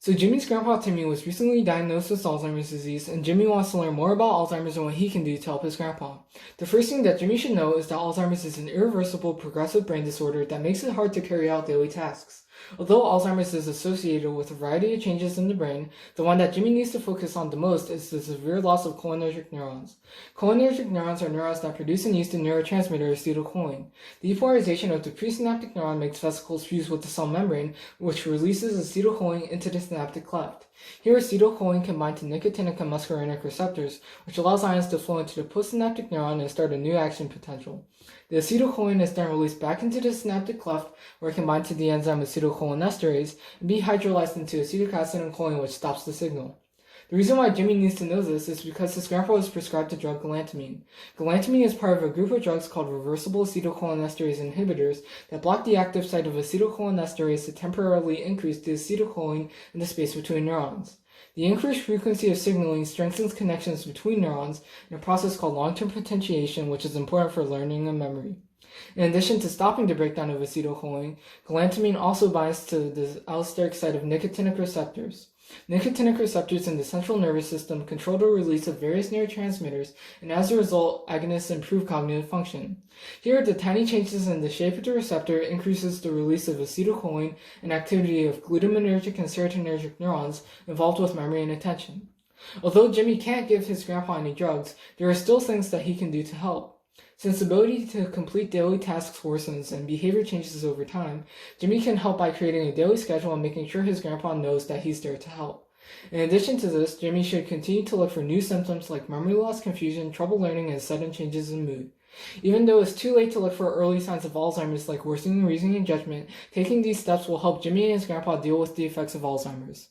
So Jimmy's grandpa Timmy was recently diagnosed with Alzheimer's disease, and Jimmy wants to learn more about Alzheimer's and what he can do to help his grandpa. The first thing that Jimmy should know is that Alzheimer's is an irreversible progressive brain disorder that makes it hard to carry out daily tasks. Although Alzheimer's is associated with a variety of changes in the brain, the one that Jimmy needs to focus on the most is the severe loss of cholinergic neurons. Cholinergic neurons are neurons that produce and use the neurotransmitter acetylcholine. The depolarization of the presynaptic neuron makes vesicles fuse with the cell membrane, which releases acetylcholine into the synaptic cleft. Here, acetylcholine can bind to nicotinic and muscarinic receptors, which allows ions to flow into the postsynaptic neuron and start a new action potential. The acetylcholine is then released back into the synaptic cleft, where it can bind to the enzyme acetylcholinesterase and be hydrolyzed into acetic acid and choline, which stops the signal. The reason why Jimmy needs to know this is because his grandpa was prescribed the drug galantamine. Galantamine is part of a group of drugs called reversible acetylcholinesterase inhibitors that block the active site of acetylcholinesterase to temporarily increase the acetylcholine in the space between neurons. The increased frequency of signaling strengthens connections between neurons in a process called long-term potentiation, which is important for learning and memory. In addition to stopping the breakdown of acetylcholine, galantamine also binds to the allosteric site of nicotinic receptors. Nicotinic receptors in the central nervous system control the release of various neurotransmitters, and as a result, agonists improve cognitive function. Here, the tiny changes in the shape of the receptor increases the release of acetylcholine and activity of glutamatergic and serotonergic neurons involved with memory and attention. Although Jimmy can't give his grandpa any drugs, there are still things that he can do to help. Since the ability to complete daily tasks worsens and behavior changes over time, Jimmy can help by creating a daily schedule and making sure his grandpa knows that he's there to help. In addition to this, Jimmy should continue to look for new symptoms like memory loss, confusion, trouble learning, and sudden changes in mood. Even though it's too late to look for early signs of Alzheimer's like worsening reasoning and judgment, taking these steps will help Jimmy and his grandpa deal with the effects of Alzheimer's.